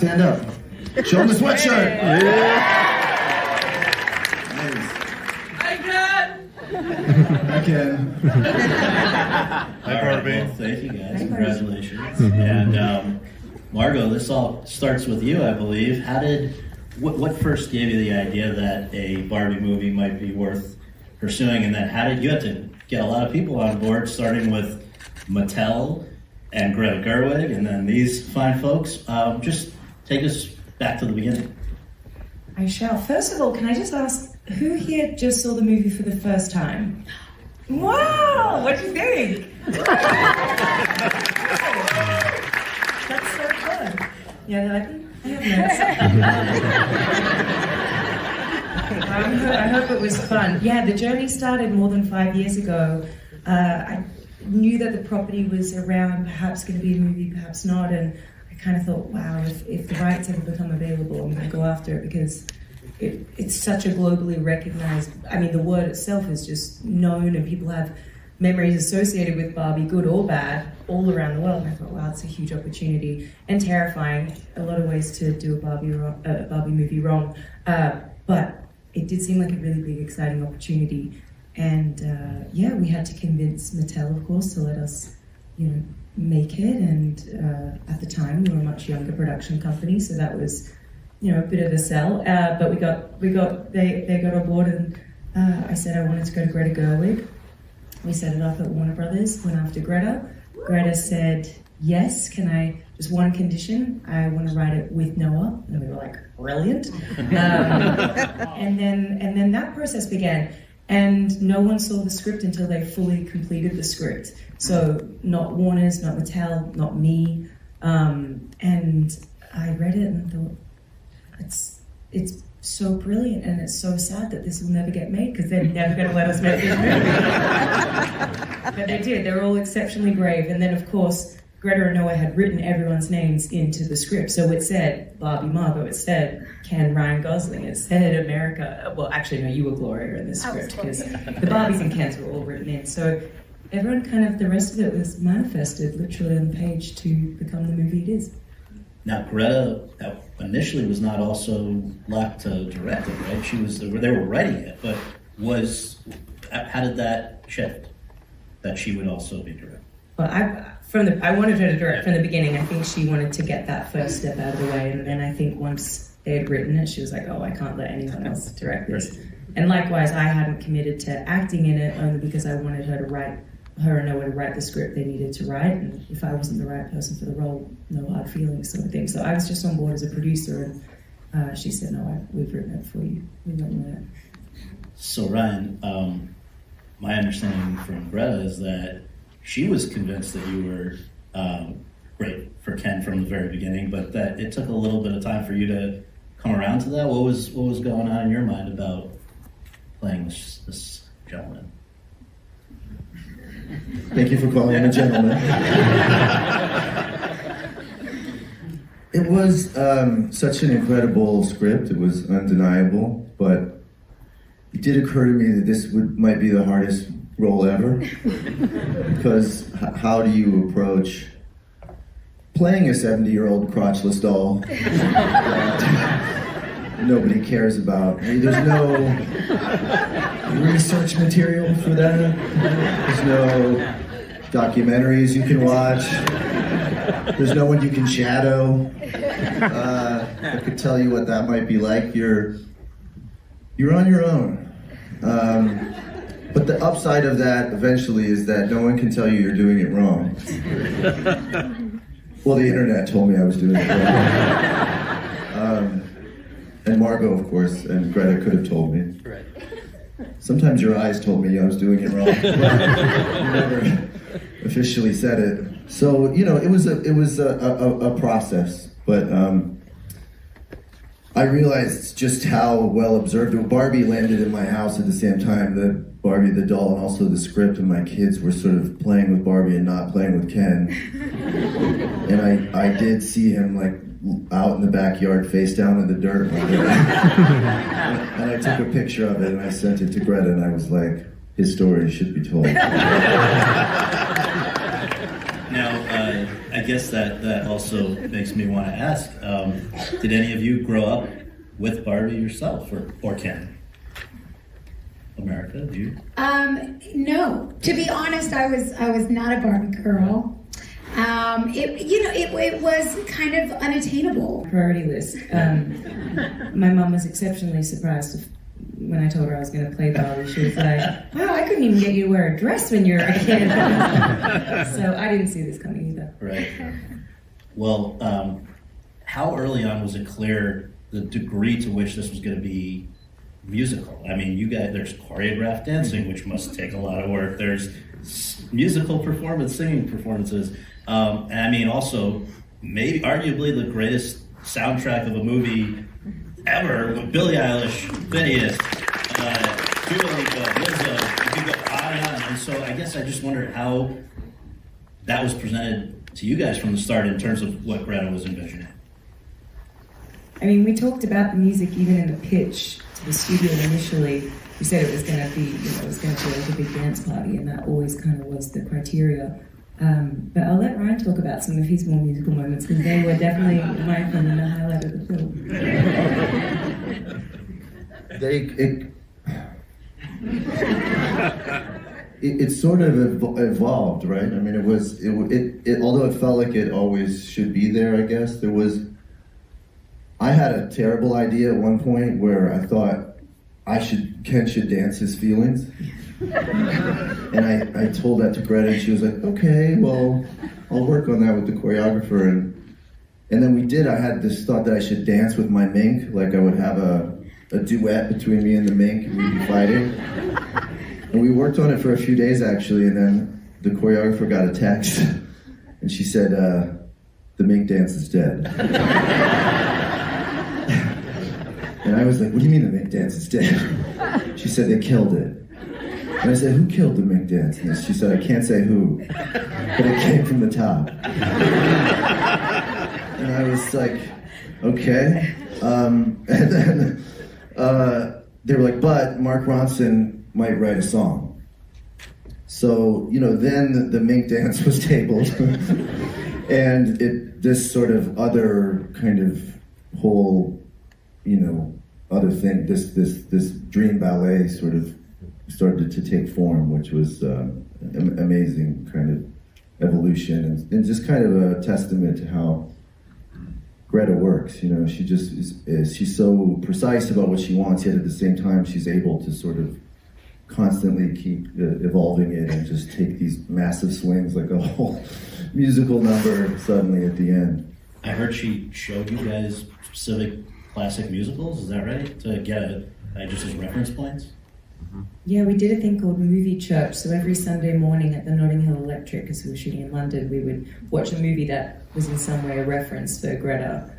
Stand up. Show them the sweatshirt. I can. Hi, Barbie. Well, thank you guys. Congratulations. And Margot, this all starts with you, I believe. What first gave you the idea that a Barbie movie might be worth pursuing, and then how did you have to get a lot of people on board, starting with Mattel and Greta Gerwig, and then these fine folks? Just take us back to the beginning. I shall. First of all, can I just ask, who here just saw the movie for the first time? Wow! What do you think? That's so fun. Yeah, they're like, I have notes. I hope it was fun. Yeah, the journey started more than 5 years ago. I knew that the property was around, perhaps going to be a movie, perhaps not, and I kind of thought, wow, if the rights ever become available, I'm going to go after it, because it's such a globally recognized, I mean, the word itself is just known, and people have memories associated with Barbie, good or bad, all around the world. And I thought, wow, it's a huge opportunity and terrifying. A lot of ways to do a Barbie movie wrong, but it did seem like a really big, exciting opportunity. And yeah, we had to convince Mattel, of course, to let us, make it. And at the time, we were a much younger production company, so that was, a bit of a sell. But they got on board, and I said I wanted to go to Greta Gerwig. We set it up at Warner Brothers, went after Greta. Greta said, yes, can I, just one condition, I want to write it with Noah. And we were like, brilliant. And then that process began. And no one saw the script until they fully completed the script. So not Warner's, not Mattel, not me. And I read it and thought, it's so brilliant, and it's so sad that this will never get made, because they're never going to let us make this movie. But they did. They were all exceptionally brave. And then, of course, Greta and Noah had written everyone's names into the script. So it said Barbie Margot, it said Ken Ryan Gosling, it said America. Well, actually, no, you were Gloria in the script, because the Barbies and Kens were all written in. So everyone the rest of it was manifested literally on the page to become the movie it is. Now, Greta initially was not also locked to direct it, right? They were writing it, but how did that shift, that she would also be directing? Well, I wanted her to direct from the beginning. I think she wanted to get that first step out of the way, and then I think once they had written it, she was like, oh, I can't let anyone else direct this. And likewise, I hadn't committed to acting in it, only because I wanted her and Noah to write the script they needed to write, and if I wasn't the right person for the role, no hard feelings, sort of thing. So I was just on board as a producer, and she said, no, we've written it for you. We went with it. So Ryan, my understanding from Greta is that she was convinced that you were great for Ken from the very beginning, but that it took a little bit of time for you to come around to that. What was going on in your mind about playing this gentleman? Thank you for calling him a gentleman. It was such an incredible script. It was undeniable, but it did occur to me that this might be the hardest role ever. Because how do you approach playing a 70-year-old crotchless doll that nobody cares about? I mean, there's no research material for that. There's no documentaries you can watch. There's no one you can shadow. I could tell you what that might be like. You're on your own. But the upside of that eventually is that no one can tell you you're doing it wrong. Well, the internet told me I was doing it wrong. And Margot, of course, and Greta could have told me. Right. Sometimes your eyes told me I was doing it wrong, but you never officially said it. So, it was a process, but I realized just how well observed. Barbie landed in my house at the same time that Barbie the doll and also the script, and my kids were sort of playing with Barbie and not playing with Ken. And I did see him out in the backyard, face down in the dirt. And I took a picture of it and I sent it to Greta, and I was like, his story should be told. Now, I guess that also makes me want to ask, did any of you grow up with Barbie yourself, or Ken? America, do you? No. To be honest, I was not a Barbie girl. It was kind of unattainable. Priority list. My mom was exceptionally surprised when I told her I was going to play Barbie. She was like, "Wow, I couldn't even get you to wear a dress when you were a kid." So I didn't see this coming either. Right. Well, how early on was it clear the degree to which this was going to be musical? I mean, you guys, there's choreographed dancing, which must take a lot of work. There's musical performance, singing performances. And I mean, also, maybe arguably the greatest soundtrack of a movie ever with Billie Eilish, Phineas, Dua Lipa, Lizzo. You could go on and on. And so I guess I just wondered how that was presented to you guys from the start in terms of what Greta was envisioning. I mean, we talked about the music even in the pitch to the studio initially. We said it was going to be, it was going to be like a big dance party, and that always kind of was the criteria. But I'll let Ryan talk about some of his more musical moments, because they were definitely, in my opinion, the highlight of the film. It sort of evolved, right? I mean, it although it felt like it always should be there, I guess, I had a terrible idea at one point where I thought Ken should dance his feelings. And I told that to Greta, and she was like, okay, well, I'll work on that with the choreographer. And then we did. I had this thought that I should dance with my mink, like I would have a duet between me and the mink, and we'd be fighting. And we worked on it for a few days, actually, and then the choreographer got a text, and she said, the mink dance is dead. And I was like, what do you mean the mink dance is dead? She said, they killed it. And I said, who killed the mink dance? And she said, I can't say who, but it came from the top. And I was like, okay. And then they were like, but Mark Ronson might write a song. So, then the mink dance was tabled. And this sort of other kind of whole, other thing, this dream ballet sort of started to take form, which was amazing kind of evolution, and just kind of a testament to how Greta works. She just she's so precise about what she wants, yet at the same time she's able to sort of constantly keep evolving it and just take these massive swings, like a whole musical number suddenly at the end. I heard she showed you guys specific classic musicals, is that right? To get just as reference points? Yeah, we did a thing called Movie Church. So every Sunday morning at the Notting Hill Electric, because we were shooting in London, we would watch a movie that was in some way a reference for Greta.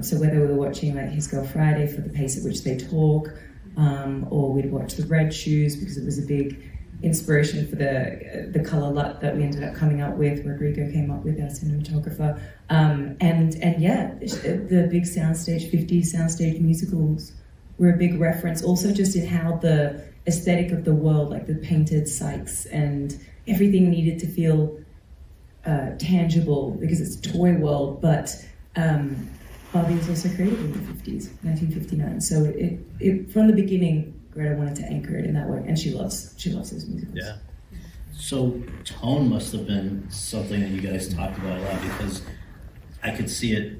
So whether we were watching like His Girl Friday for the pace at which they talk, or we'd watch The Red Shoes because it was a big inspiration for the color LUT that we ended up coming up with. Rodrigo came up with, our cinematographer. And yeah, the big soundstage, 50s soundstage musicals were a big reference. Also just in how the aesthetic of the world, like the painted sites and everything needed to feel tangible because it's a toy world, but Barbie was also created in the 50s, 1959. So it from the beginning, Greta wanted to anchor it in that way, and she loves those musicals. Yeah. So tone must have been something that you guys talked about a lot, because I could see it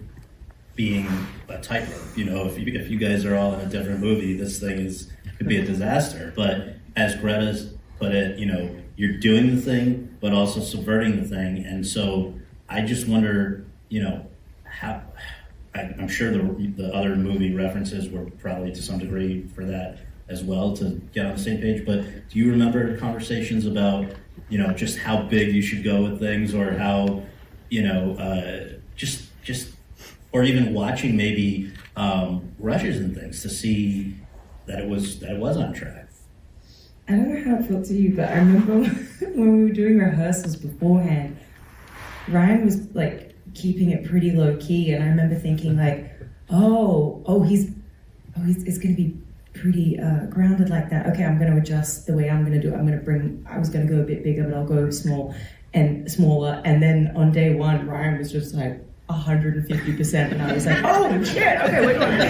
being a tightrope. If you guys are all in a different movie, this thing could be a disaster. But as Greta's put it, you're doing the thing, but also subverting the thing. And so I just wonder, how. I'm sure the other movie references were probably to some degree for that as well, to get on the same page. But do you remember conversations about, just how big you should go with things, or how, just or even watching maybe rushes and things to see that it was on track? I don't know how it felt to you, but I remember when we were doing rehearsals beforehand, Ryan was like keeping it pretty low key, and I remember thinking like, it's going to be pretty grounded like that. Okay, I'm going to adjust the way I'm going to do it. I was going to go a bit bigger, but I'll go small. and smaller. And then on day one, Ryan was just like 150%, and I was like, oh shit, okay, we're going.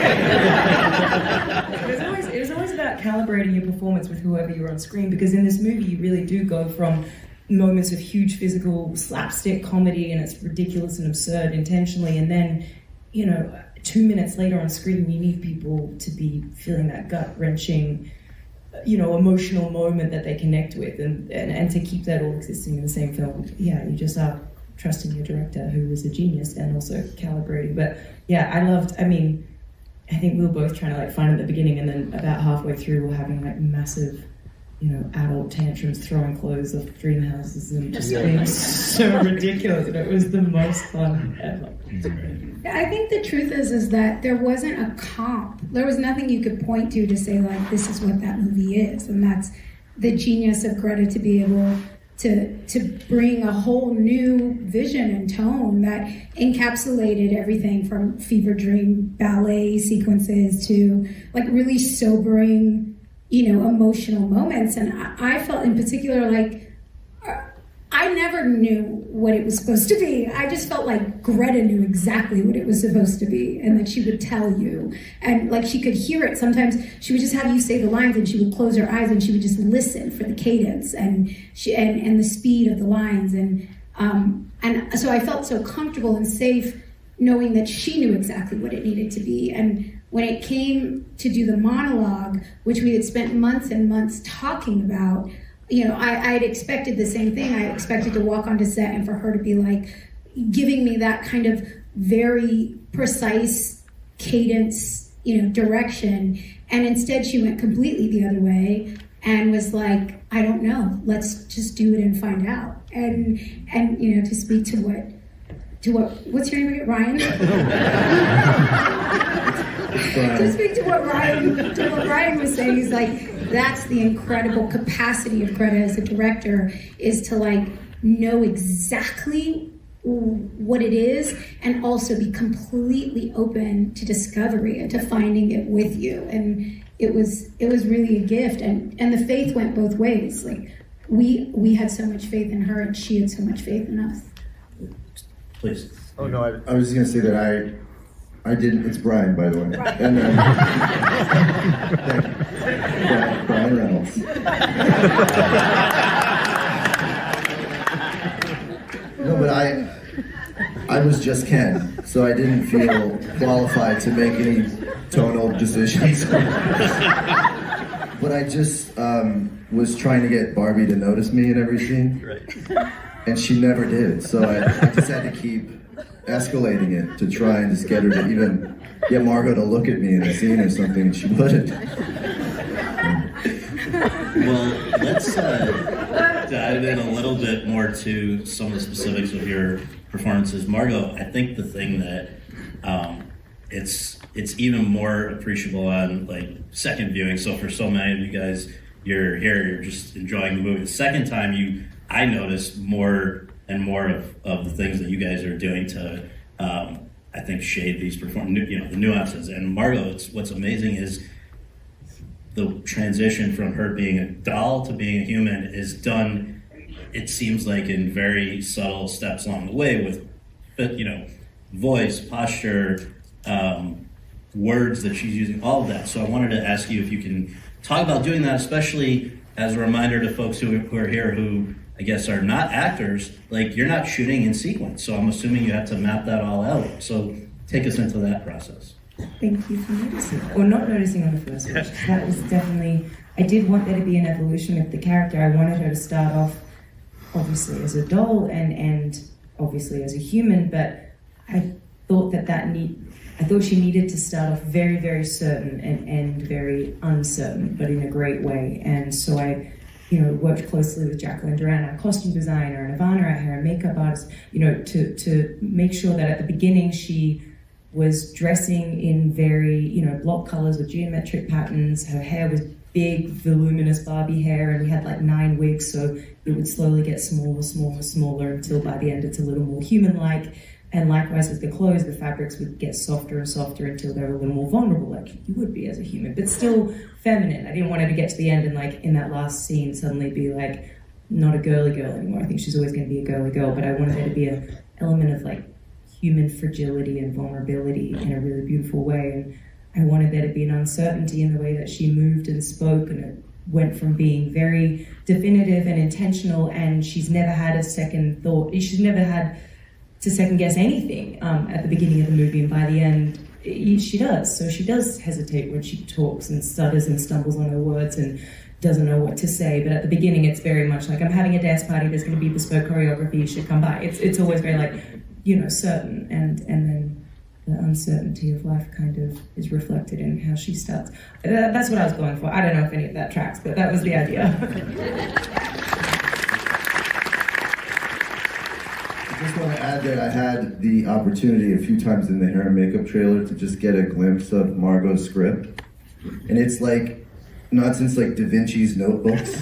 It was always about calibrating your performance with whoever you're on screen, because in this movie you really do go from moments of huge physical slapstick comedy, and it's ridiculous and absurd intentionally, and then 2 minutes later on screen you need people to be feeling that gut-wrenching emotional moment that they connect with, and to keep that all existing in the same film. You just are trusting your director, who is a genius, and also calibrating. But I think we were both trying to like find at the beginning, and then about halfway through we were having like massive adult tantrums, throwing clothes off dream houses and just being so ridiculous, and it was the most fun ever. I think the truth is that there wasn't a comp. There was nothing you could point to say like, this is what that movie is, and that's the genius of Greta, to be able to bring a whole new vision and tone that encapsulated everything from fever dream ballet sequences to like really sobering, emotional moments. And I felt in particular like I never knew what it was supposed to be. I just felt like Greta knew exactly what it was supposed to be, and that she would tell you, and like she could hear it. Sometimes she would just have you say the lines, and she would close her eyes and she would just listen for the cadence and the speed of the lines, and so I felt so comfortable and safe knowing that she knew exactly what it needed to be. And when it came to do the monologue, which we had spent months and months talking about, I'd expected the same thing. I expected to walk onto set and for her to be like giving me that kind of very precise cadence, direction. And instead she went completely the other way and was like, I don't know, let's just do it and find out. And to speak to what's your name again? Ryan? To speak to what Ryan was saying, is like, that's the incredible capacity of Greta as a director, is to like know exactly what it is and also be completely open to discovery and to finding it with you. And it was really a gift, and the faith went both ways. Like we had so much faith in her, and she had so much faith in us. Please. Oh no, I was just gonna say that I didn't. It's Brian, by the way. Right. And thank you. Brian Reynolds. No, but I was just Ken, so I didn't feel qualified to make any tonal decisions. But I just was trying to get Barbie to notice me in every scene. Right. And she never did, so I just had to keep escalating it to try and just get her to even get Margot to look at me in a scene or something. She wouldn't. Well, let's dive in a little bit more to some of the specifics of your performances. Margot, I think the thing that it's even more appreciable on like second viewing. So for so many of you guys, you're here, you're just enjoying the movie. The second time, I noticed more and more of the things that you guys are doing to, I think, shade these the nuances. And Margot, what's amazing is the transition from her being a doll to being a human is done, it seems like, in very subtle steps along the way with, voice, posture, words that she's using, all of that. So I wanted to ask you if you can talk about doing that, especially as a reminder to folks who are here who I guess are not actors. Like, you're not shooting in sequence, so I'm assuming you have to map that all out. So take us into that process. Thank you for noticing, or not noticing on the first watch. That was definitely, I did want there to be an evolution with the character. I wanted her to start off obviously as a doll and obviously as a human, but I thought I thought she needed to start off very, very certain and end very uncertain, but in a great way. And so I worked closely with Jacqueline Duran, our costume designer, and Ivana, our hair and makeup artist, to make sure that at the beginning she was dressing in very, block colors with geometric patterns. Her hair was big, voluminous Barbie hair, and we had like 9 wigs, so it would slowly get smaller until by the end it's a little more human-like. And likewise with the clothes, the fabrics would get softer and softer until they were a little more vulnerable, like you would be as a human, but still feminine. I didn't want her to get to the end and like in that last scene suddenly be like not a girly girl anymore. I think she's always going to be a girly girl, but I wanted there to be an element of like human fragility and vulnerability in a really beautiful way. And I wanted there to be an uncertainty in the way that she moved and spoke, and it went from being very definitive and intentional, and she's never had a second thought. She's never had to second guess anything at the beginning of the movie, and by the end, she does. So she does hesitate when she talks and stutters and stumbles on her words and doesn't know what to say. But at the beginning, it's very much like, I'm having a dance party, there's going to be bespoke choreography, you should come by. It's always very like, certain, and then the uncertainty of life kind of is reflected in how she starts. That's what I was going for. I don't know if any of that tracks, but that was the idea. I just want to add that I had the opportunity a few times in the hair and makeup trailer to just get a glimpse of Margot's script. And it's like, not since like Da Vinci's notebooks.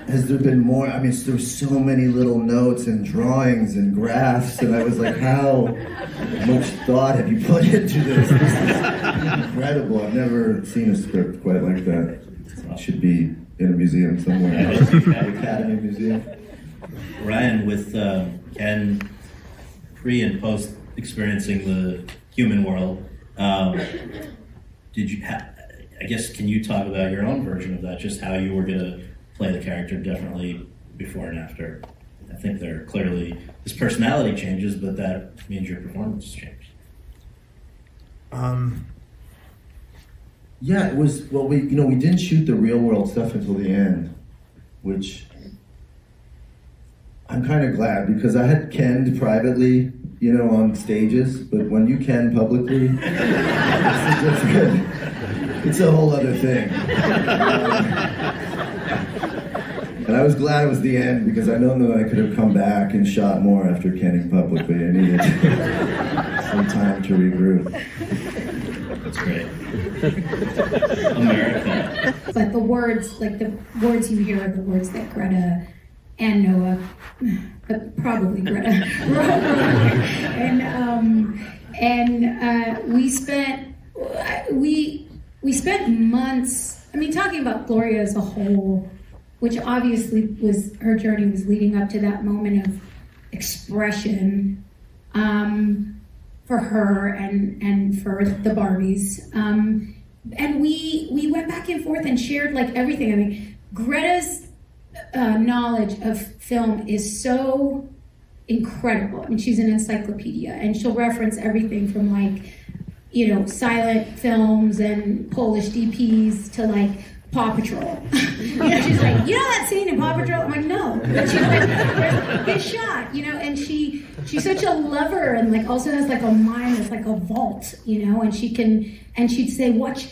Has there been more? I mean, there's so many little notes and drawings and graphs, and I was like, how much thought have you put into this? This is incredible. I've never seen a script quite like that. It should be in a museum somewhere. Academy Museum. Ryan, with Ken pre and post experiencing the human world, did you? I guess, can you talk about your own version of that? Just how you were going to play the character differently before and after? I think there clearly his personality changes, but that means your performance changed. Yeah, it was. Well, we didn't shoot the real world stuff until the end, which I'm kind of glad, because I had kenned privately, on stages, but when you ken publicly, it's a whole other thing. And I was glad it was the end, because I know that I could have come back and shot more after kenning publicly. I needed some time to regroup. That's great. America. But the words you hear are the words that Greta and Noah, but probably Greta, wrote. And we spent months. I mean, talking about Gloria as a whole, which obviously her journey was leading up to that moment of expression for her and for the Barbies. And we went back and forth and shared like everything. I mean, Greta's knowledge of film is so incredible. I mean, she's an encyclopedia, and she'll reference everything from like, silent films and Polish DPs to like Paw Patrol. She's like, that scene in Paw Patrol? I'm like, no. But she's like, good shot, and she's such a lover, and like also has like a mind that's like a vault, and she'd say, watch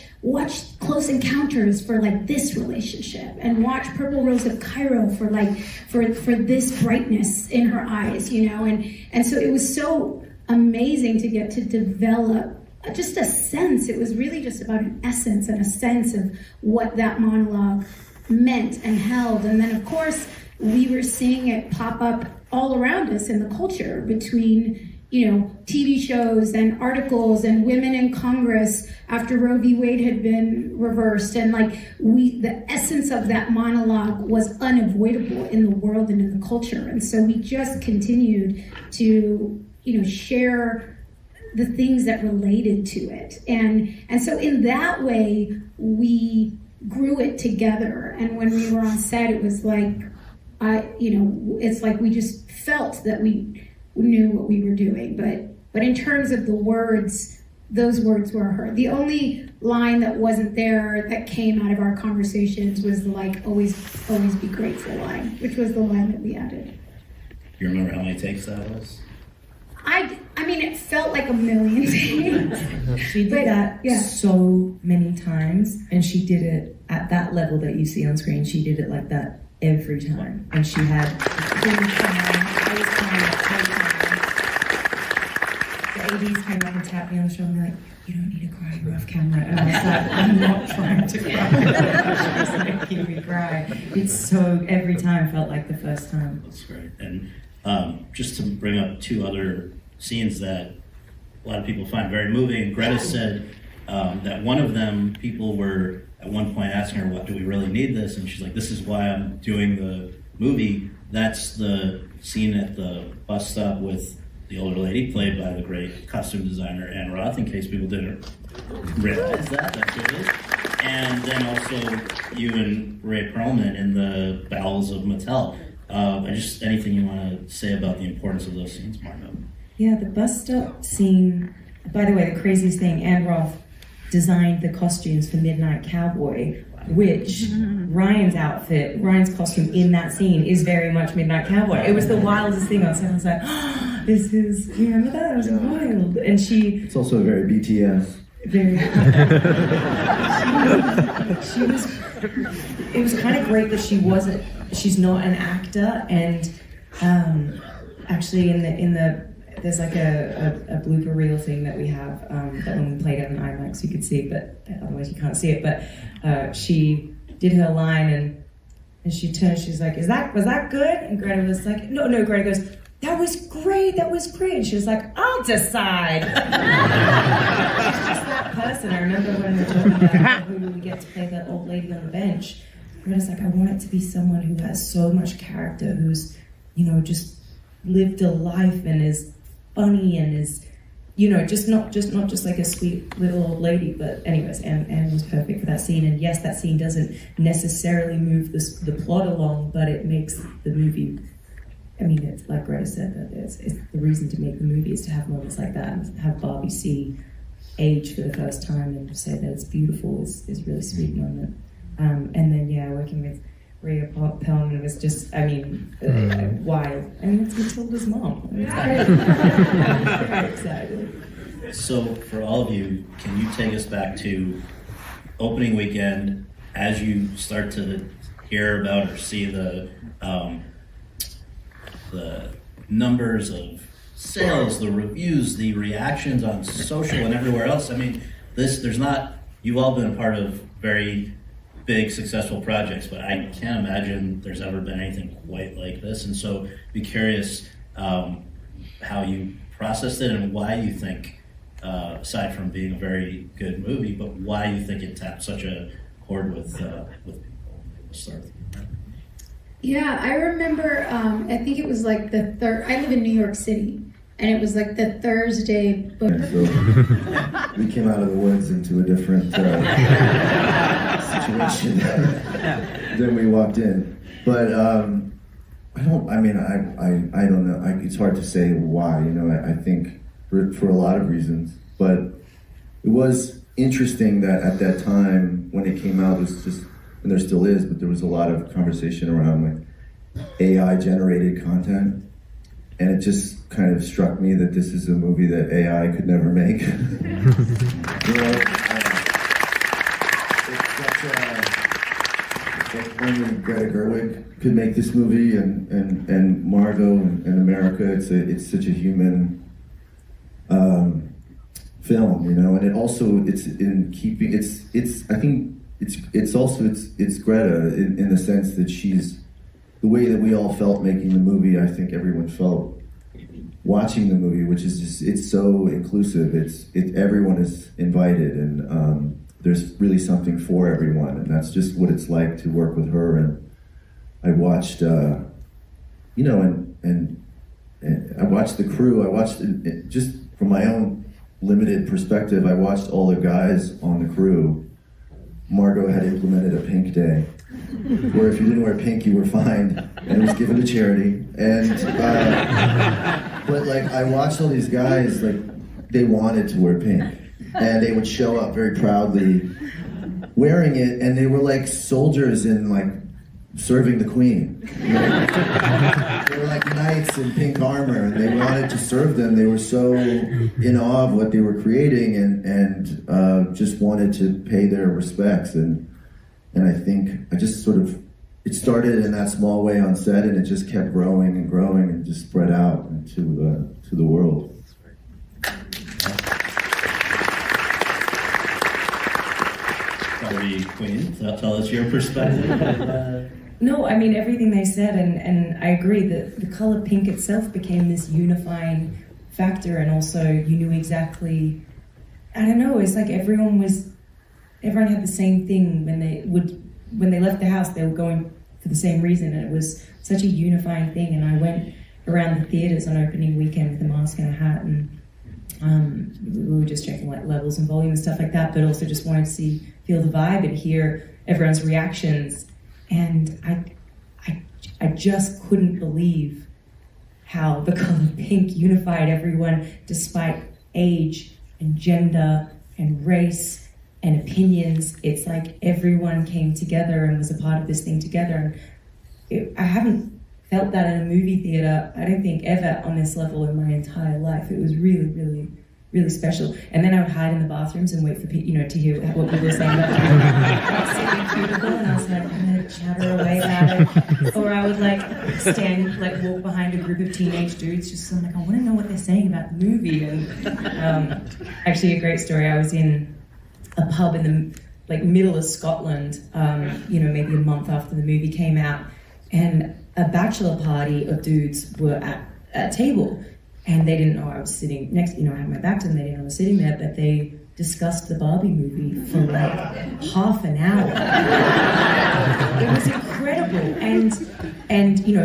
Close Encounters for like this relationship, and watch Purple Rose of Cairo for like for this brightness in her eyes, and so it was so amazing to get to develop just a sense. It was really just about an essence and a sense of what that monologue meant and held. And then, of course, we were seeing it pop up all around us in the culture between, TV shows and articles and women in Congress after Roe v. Wade had been reversed. And the essence of that monologue was unavoidable in the world and in the culture. And so we just continued to, share the things that related to it. And so in that way, we grew it together. And when we were on set, it was like, it's like we just felt that we knew what we were doing. But in terms of the words, those words were her. The only line that wasn't there that came out of our conversations was the always be grateful line, which was the line that we added. You remember how many takes that was? I mean, it felt like a million takes. She did that so many times, and she did it at that level that you see on screen. She did it like that every time, and she had the ADs came up and tapped me on the shoulder and were like, "You don't need to cry, you're off camera." And I was like, "I'm not trying to cry." She's making me cry. It's so, every time felt like the first time. That's great. And just to bring up two other scenes that a lot of people find very moving. Greta said that one of them, people were at one point asking her, "What do we really need this?" And she's like, "This is why I'm doing the movie." That's the scene at the bus stop with the older lady, played by the great costume designer Anne Roth, in case people didn't realize that's who it is. And then also you and Ray Perlman in the bowels of Mattel. Just anything you want to say about the importance of those scenes, Margot? Yeah, the bus stop scene. By the way, the craziest thing, Anne Roth designed the costumes for Midnight Cowboy, which Ryan's costume in that scene is very much Midnight Cowboy. It was the wildest thing. I was like, oh, this is, you remember that? It was wild. And It's also very BTS. Very it was kind of great that she's not an actor, and actually in the there's like a blooper reel thing that we have that when we played it on IMAX you could see, but otherwise you can't see it. But she did her line and she turned, she's like, was that good? And Greta was like, no, Greta goes, that was great. And she was like, I'll decide. She's just that person. I remember when we were talking about who we get to play the old lady on the bench. Greta's like, I want it to be someone who has so much character, who's, just lived a life and is funny and is, just not like a sweet little old lady. But anyways, Anne was perfect for that scene. And yes, that scene doesn't necessarily move the plot along, but it makes the movie. I mean, it's like Greta said, that it's the reason to make the movie is to have moments like that and have Barbie see age for the first time and say that it's beautiful is really sweet moment. And then working with Rhea Perlman was just, wild. I mean, it's Matilda's mom. It's very excited. So for all of you, can you take us back to opening weekend as you start to hear about or see the numbers of sales, the reviews, the reactions on social and everywhere else? I mean, you've all been a part of very big, successful projects, but I can't imagine there's ever been anything quite like this. And so be curious how you processed it and why you think, aside from being a very good movie, but why you think it tapped such a chord with people. Let's start with you. Yeah, I remember, I think it was like the I live in New York City, and it was like the Thursday. So we came out of the woods into a different situation than we walked in. But I don't know. It's hard to say why. I think for a lot of reasons. But it was interesting that at that time when it came out, it was just, and there still is, but there was a lot of conversation around like AI generated content. And it just kind of struck me that this is a movie that AI could never make. It's only Greta Gerwig could make this movie, and Margot and America. It's such a human film, and it also it's in keeping. I think it's Greta in the sense that she's. The way that we all felt making the movie, I think everyone felt watching the movie, which is just, it's so inclusive. Everyone is invited, and there's really something for everyone, and that's just what it's like to work with her. And I watched, and I watched the crew. I watched it just from my own limited perspective. I watched all the guys on the crew. Margot had implemented a pink day, where if you didn't wear pink, you were fined, and it was given to charity. And but like I watched all these guys, like they wanted to wear pink, and they would show up very proudly wearing it, and they were like soldiers in like serving the queen. They were like knights in pink armor, and they wanted to serve them. They were so in awe of what they were creating, and just wanted to pay their respects. And I think I just sort of, it started in that small way on set, and it just kept growing and growing and just spread out into to the world. Barbie Queen, tell us your perspective. No, I mean, everything they said, and I agree that the color pink itself became this unifying factor, and also you knew exactly, I don't know, it's like everyone was everyone had the same thing when they left the house. They were going for the same reason, and it was such a unifying thing. And I went around the theaters on opening weekend with a mask and a hat, and we were just checking like levels and volume and stuff like that, but also just wanted to feel the vibe and hear everyone's reactions. And I just couldn't believe how the color pink unified everyone despite age and gender and race and opinions. It's like everyone came together and was a part of this thing together. And I haven't felt that in a movie theater, I don't think, ever on this level in my entire life. It was really, really, really special. And then I would hide in the bathrooms and wait for people, to hear what people were saying about me. I'd sit in a cubicle and I was like, I'm going to chatter away about it. Or I would walk behind a group of teenage dudes, just so I'm like, I want to know what they're saying about the movie. And actually, a great story. I was in a pub in the middle of Scotland, maybe a month after the movie came out, and a bachelor party of dudes were at a table, and they didn't know I was sitting next. I had my back to them. They didn't know I was sitting there, but they discussed the Barbie movie for like half an hour. It was incredible, and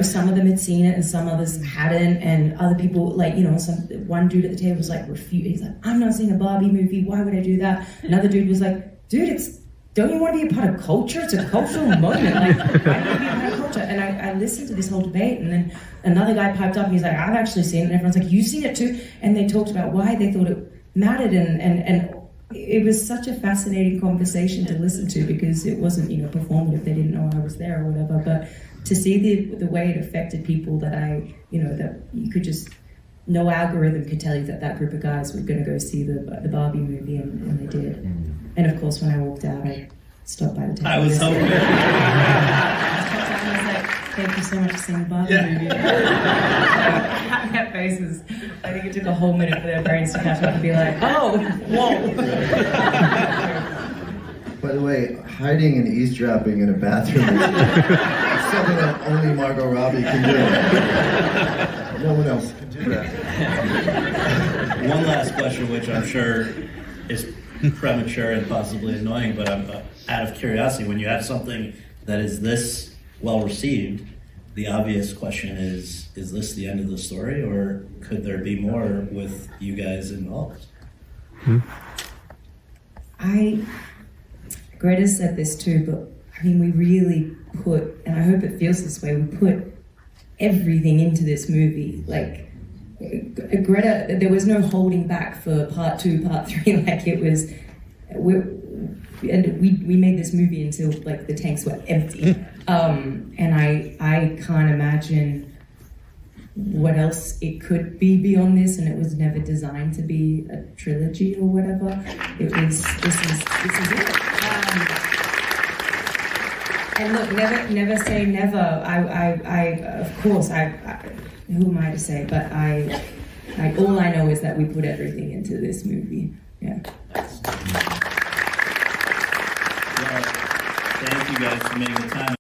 some of them had seen it, and some others hadn't, and other people one dude at the table was like refuting. He's like, "I'm not seeing a Barbie movie. Why would I do that?" Another dude was like, "Dude, don't you want to be a part of culture? It's a cultural moment. Like, why do you be a part of culture?" And I listened to this whole debate, and then another guy piped up and he's like, "I've actually seen it." And everyone's like, "You've seen it too?" And they talked about why they thought it mattered, and it was such a fascinating conversation to listen to, because it wasn't, performative. They didn't know I was there or whatever, but to see the way it affected people that that you could just, no algorithm could tell you that group of guys were going to go see the Barbie movie, and they did. And of course, when I walked out, I stopped by the table. I was hoping. I was like, "Thank you so much for seeing the Barbie movie." That faces. I think it took a whole minute for their brains to catch up and be like, "Oh, whoa." By the way, hiding and eavesdropping in a bathroom is something that only Margot Robbie can do. No one else can do that. One last question, which I'm sure is premature and possibly annoying, but I'm out of curiosity. When you have something that is this well received, the obvious question is this the end of the story, or could there be more with you guys involved? Greta said this too, but we really put, and I hope it feels this way, we put everything into this movie. Like, Greta, there was no holding back for part 2, part 3. Like, it was, we made this movie until like the tanks were empty. And I can't imagine what else it could be beyond this, and it was never designed to be a trilogy or whatever. It was, this is it. And look, never say never. Of course, who am I to say? But all I know is that we put everything into this movie. Yeah. Well, thank you guys for making the time.